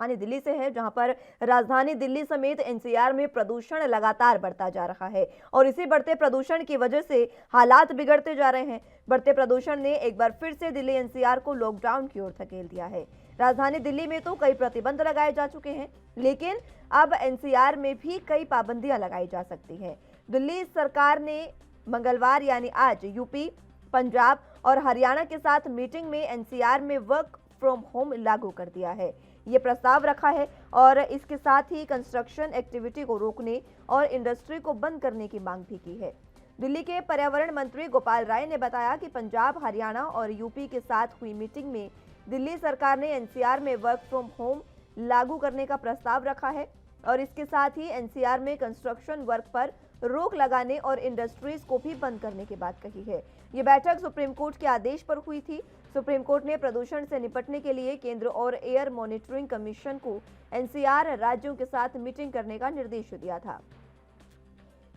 राजधानी दिल्ली से है, जहां पर राजधानी दिल्ली समेत एनसीआर में प्रदूषण लगातार बढ़ता जा रहा है और इसी बढ़ते प्रदूषण की वजह से हालात बिगड़ते जा रहे हैं। बढ़ते प्रदूषण ने एक बार फिर से दिल्ली एनसीआर को लॉकडाउन की ओर धकेल दिया है। राजधानी दिल्ली में तो कई प्रतिबंध लगाए जा चुके हैं, लेकिन अब एनसीआर में भी कई पाबंदियां लगाई जा सकती हैं। दिल्ली सरकार ने मंगलवार यानी आज यूपी, पंजाब और हरियाणा के साथ मीटिंग में एनसीआर में वर्क फ्रॉम होम लागू कर दिया है। ये प्रस्ताव रखा है और इसके साथ ही कंस्ट्रक्शन एक्टिविटी को रोकने और इंडस्ट्री को बंद करने की मांग भी की है। दिल्ली के पर्यावरण मंत्री गोपाल राय ने बताया कि पंजाब, हरियाणा और यूपी के साथ हुई मीटिंग में दिल्ली सरकार ने एनसीआर में वर्क फ्रॉम होम लागू करने का प्रस्ताव रखा है और इसके साथ ही एनसीआर में कंस्ट्रक्शन वर्क पर रोक लगाने और इंडस्ट्रीज को भी बंद करने की बात कही है। ये बैठक सुप्रीम कोर्ट के आदेश पर हुई थी। सुप्रीम कोर्ट ने प्रदूषण से निपटने के लिए केंद्र और एयर मॉनिटरिंग कमीशन को एनसीआर राज्यों के साथ मीटिंग करने का निर्देश दिया था।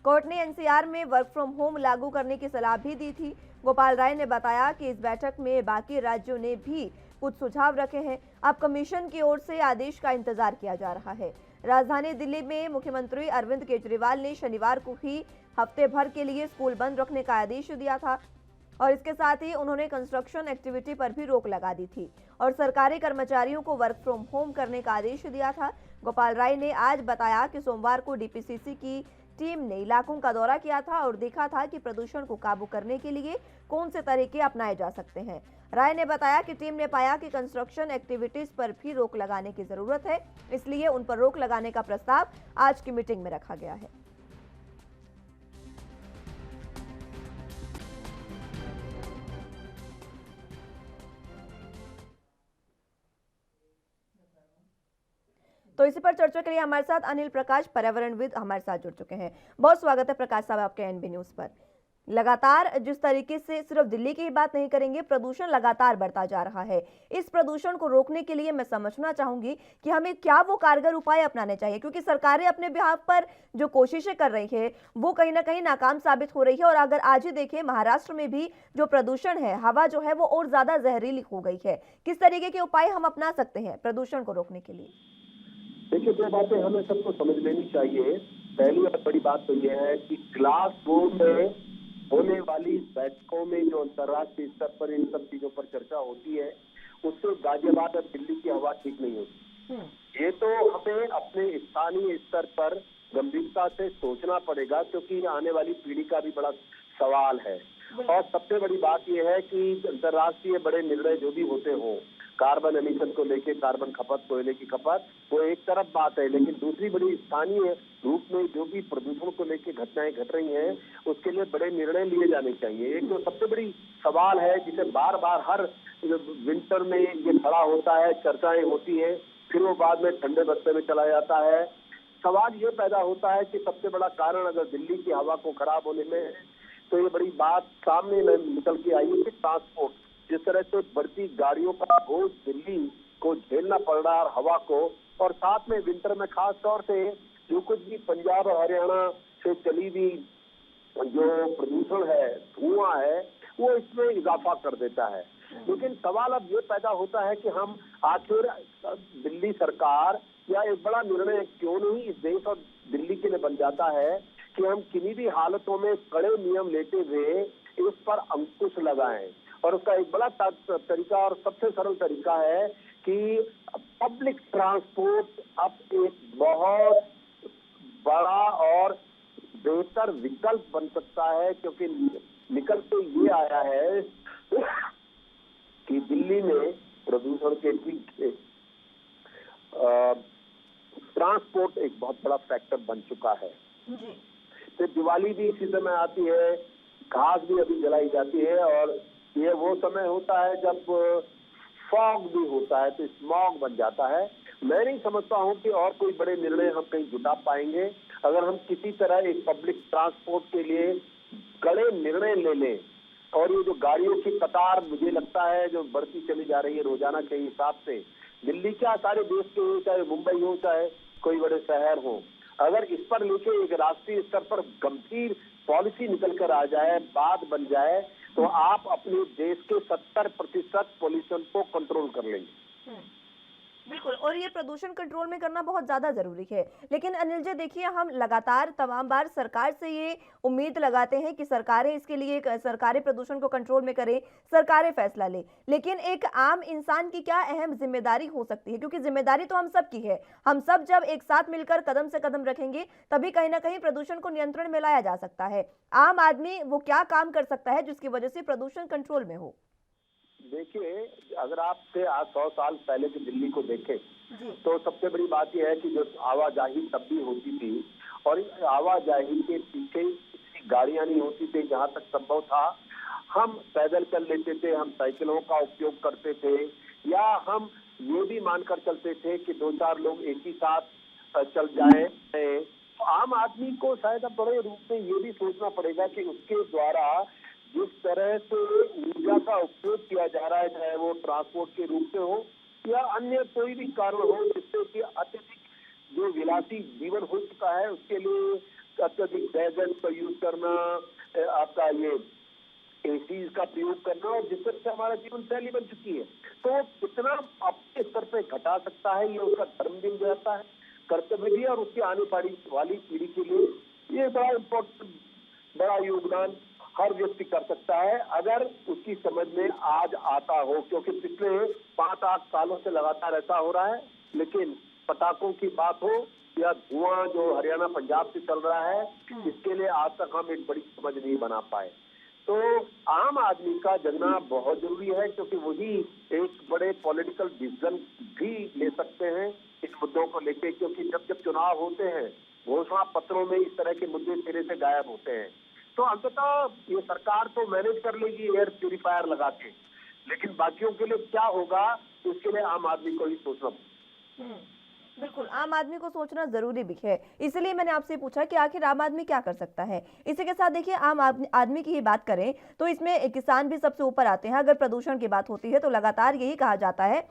कोर्ट ने एनसीआर में वर्क फ्रॉम होम लागू करने की सलाह भी दी थी। गोपाल राय ने बताया कि इस बैठक में बाकी राज्यों ने भी कुछ सुझाव रखे हैं। अब कमीशन की ओर से आदेश का इंतजार किया जा रहा है। राजधानी दिल्ली में मुख्यमंत्री अरविंद केजरीवाल ने शनिवार को ही हफ्ते भर के लिए स्कूल बंद रखने का आदेश दिया था और इसके साथ ही उन्होंने कंस्ट्रक्शन एक्टिविटी पर भी रोक लगा दी थी और सरकारी कर्मचारियों को वर्क फ्रॉम होम करने का आदेश दिया था। गोपाल राय ने आज बताया कि सोमवार को डीपीसीसी की टीम ने इलाकों का दौरा किया था और देखा था कि प्रदूषण को काबू करने के लिए कौन से तरीके अपनाए जा सकते हैं। राय ने बताया कि टीम ने पाया कि कंस्ट्रक्शन एक्टिविटीज पर भी रोक लगाने की जरूरत है, इसलिए उन पर रोक लगाने का प्रस्ताव आज की मीटिंग में रखा गया है। तो इसी पर चर्चा के लिए हमारे साथ अनिल प्रकाश, पर्यावरणविद, हमारे साथ जुड़ चुके हैं। बहुत स्वागत है प्रकाश साहब आपके एनबी न्यूज पर। लगातार जिस तरीके से सिर्फ दिल्ली की ही बात नहीं करेंगे, प्रदूषण लगातार बढ़ता जा रहा है। इस प्रदूषण को रोकने के लिए मैं समझना चाहूंगी कि हमें क्या वो कारगर उपाय अपनाने चाहिए, क्योंकि सरकारें अपने बिहाफ पर जो कोशिशें कर रही है वो कहीं ना कहीं नाकाम साबित हो रही है। और अगर आज ही देखें, महाराष्ट्र में भी जो प्रदूषण है, हवा जो है वो और ज्यादा जहरीली हो गई है। किस तरीके के उपाय हम अपना सकते हैं प्रदूषण को रोकने के लिए? देखिए, दो बातें हमें सबको समझ लेनी चाहिए। पहली और बड़ी बात तो यह है कि ग्लासगो में होने वाली बैठकों में जो अंतर्राष्ट्रीय स्तर पर इन सब चीजों पर चर्चा होती है, उससे गाजियाबाद और दिल्ली की हवा ठीक नहीं होती। ये तो हमें अपने स्थानीय स्तर पर गंभीरता से सोचना पड़ेगा, क्योंकि आने वाली पीढ़ी का भी बड़ा सवाल है। और सबसे बड़ी बात यह है कि अंतर्राष्ट्रीय बड़े निर्णय जो भी होते हों, कार्बन एमिशन को लेके, कार्बन खपत, कोयले की खपत, वो एक तरफ बात है, लेकिन दूसरी बड़ी स्थानीय रूप में जो भी प्रदूषण को लेके घटनाएं घट रही हैं, उसके लिए बड़े निर्णय लिए जाने चाहिए। एक तो सबसे बड़ी सवाल है जिसे बार बार हर विंटर में ये खड़ा होता है, चर्चाएं होती है, फिर वो बाद में ठंडे बस्ते में चला जाता है। सवाल ये पैदा होता है कि सबसे बड़ा कारण अगर दिल्ली की हवा को खराब होने में है, तो ये बड़ी बात सामने निकल के आई है कि ट्रांसपोर्ट, जिस तरह से बढ़ती गाड़ियों का बोझ दिल्ली को झेलना पड़ रहा है हवा को, और साथ में विंटर में खास तौर से जो कुछ भी पंजाब और हरियाणा से चली हुई जो प्रदूषण है, धुआं है, वो इसमें इजाफा कर देता है। लेकिन सवाल अब ये पैदा होता है कि हम आखिर दिल्ली सरकार या एक बड़ा निर्णय क्यों नहीं इस देश और दिल्ली के लिए बन जाता है कि हम किन्हीं भी हालतों में कड़े नियम लेते हुए इस पर अंकुश लगाएं। और उसका एक बड़ा तरीका और सबसे सरल तरीका है कि पब्लिक ट्रांसपोर्ट अब एक बहुत बड़ा और बेहतर विकल्प बन सकता है, क्योंकि निकल के ये आया है कि दिल्ली में प्रदूषण के पीछे ट्रांसपोर्ट एक बहुत बड़ा फैक्टर बन चुका है। तो दिवाली भी इसी समय आती है, घास भी अभी जलाई जाती है, और ये वो समय होता है जब फॉग भी होता है, तो स्मॉग बन जाता है। मैं नहीं समझता हूं कि और कोई बड़े निर्णय हम कहीं जुटा पाएंगे अगर हम किसी तरह एक पब्लिक ट्रांसपोर्ट के लिए कड़े निर्णय ले लें। और ये जो गाड़ियों की कतार मुझे लगता है जो बढ़ती चली जा रही है रोजाना के हिसाब से, दिल्ली क्या सारे देश के हो, चाहे मुंबई हो, चाहे कोई बड़े शहर हो, अगर इस पर लेके एक राष्ट्रीय स्तर पर गंभीर पॉलिसी निकल कर आ जाए, बात बन जाए, तो आप अपने देश के 70% पोल्यूशन को कंट्रोल कर लेंगे। बिल्कुल, और ये प्रदूषण कंट्रोल में करना बहुत ज़्यादा ज़रूरी है। लेकिन अनिल जी देखिए, हम लगातार तमाम बार सरकार से ये उम्मीद लगाते हैं कि सरकारें इसके लिए सरकारें प्रदूषण को कंट्रोल में करें, सरकारें फैसला लें। लेकिन एक आम इंसान की क्या अहम ज़िम्मेदारी हो सकती है? क्योंकि ज़िम्मेदारी तो हम सब की है। हम सब जब एक साथ मिलकर कदम से कदम रखेंगे, तभी कहीं न कहीं प्रदूषण को नियंत्रण में लाया जा सकता है। आम आदमी वो क्या काम कर सकता है जिसकी वजह से प्रदूषण कंट्रोल में हो? देखिए, अगर आप से आज 100 साल पहले की दिल्ली को देखें, जी। तो सबसे बड़ी बात यह है कि जो आवाजाही तब भी होती थी और इस आवाजाही के पीछे इतनी गाड़ियां नहीं होती थी। जहां तक संभव था हम पैदल चल लेते थे, हम साइकिलों का उपयोग करते थे, या हम ये भी मानकर चलते थे कि दो चार लोग एक ही साथ चल जाएं। तो आम आदमी को शायद अब बड़े रूप में ये भी सोचना पड़ेगा कि उसके द्वारा जिस तरह से ऊर्जा का उपयोग किया जा रहा है, चाहे वो ट्रांसपोर्ट के रूप में हो या अन्य कोई भी कारण हो, जिससे कि अत्यधिक जो विलासी जीवन हो चुका है उसके लिए अत्यधिक गैजेट का यूज करना, आपका ये एसीज का प्रयोग करना, और जिस तरह से हमारा जीवन शैली बन चुकी है, तो कितना अपने स्तर पे घटा सकता है, ये उसका धर्म भी रहता है, कर्तव्य भी, और उसके आने वाली पीढ़ी के लिए ये बड़ा इम्पोर्टेंट, बड़ा योगदान हर व्यक्ति कर सकता है अगर उसकी समझ में आज आता हो। क्योंकि पिछले 5-8 सालों से लगातार ऐसा हो रहा है, लेकिन पटाखों की बात हो या धुआं जो हरियाणा पंजाब से चल रहा है, इसके लिए आज तक हम एक बड़ी समझ नहीं बना पाए। तो आम आदमी का जगना बहुत जरूरी है, क्योंकि वही एक बड़े पॉलिटिकल डिसीजन भी ले सकते हैं इन मुद्दों को लेके। क्योंकि जब जब चुनाव होते हैं, घोषणा पत्रों में इस तरह के मुद्दे सिरे से गायब होते हैं। तो अंततः ये सरकार तो मैनेज कर लेगी एयर प्यूरिफायर लगा के, लेकिन बाकियों के लिए क्या होगा, उसके लिए आम आदमी को ही सोचना। बिल्कुल, आम आदमी को सोचना ज़रूरी भी है। इसलिए मैंने आपसे पूछा कि आखिर आम आदमी क्या कर सकता है? इसी के साथ देखिए, आम आदमी की ही बात करें तो इसमें किसान भी सबसे ऊपर आते हैं। अगर प्रदूषण की बात होती है तो लगातार यही कहा जाता है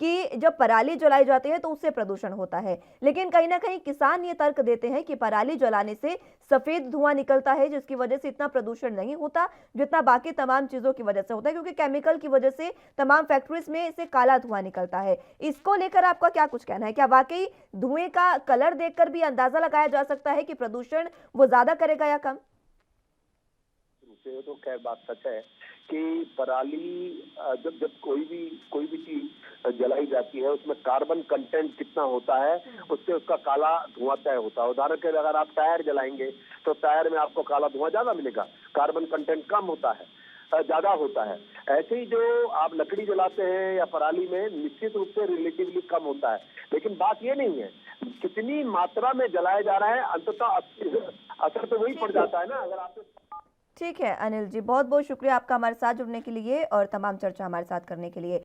कि जब पराली जलाई जाती है तो उससे प्रदूषण होता है। लेकिन कहीं न कहीं किसान ये तर्क देते हैं कि पराली जलाने से सफ़ेद धुआं निकलता है, जिसकी वजह से इतना प्रदूषण नहीं होता, जितना बाकी तमाम चीज़ों की वजह से होता है, क्योंकि केमिकल की वजह से तमाम फैक्ट्रीज़ में इससे काला धुआं निकलता है। इसको लेकर आपका क्या कुछ कहना है? क्या वाक़ई धुएँ का कलर देखकर भी अंदाज़ा लगाया जा सकता है कि प्रदूषण वो ज़्यादा करेगा या कम? तो खैर बात सच है कि पराली जब जब कोई भी चीज जलाई जाती है, उसमें कार्बन कंटेंट कितना होता है, उससे उसका काला धुआं तय होता है। उदाहरण के लिए अगर आप टायर जलाएंगे तो टायर में आपको काला धुआं ज्यादा मिलेगा, कार्बन कंटेंट कम होता है, ज्यादा होता है। ऐसे ही जो आप लकड़ी जलाते हैं या पराली में, निश्चित रूप से रिलेटिवली कम होता है। लेकिन बात ये नहीं है कितनी मात्रा में जलाया जा रहा है, अंततः असर तो वही पड़ जाता है ना। अगर आप ठीक है अनिल जी, बहुत-बहुत शुक्रिया आपका हमारे साथ जुड़ने के लिए और तमाम चर्चा हमारे साथ करने के लिए।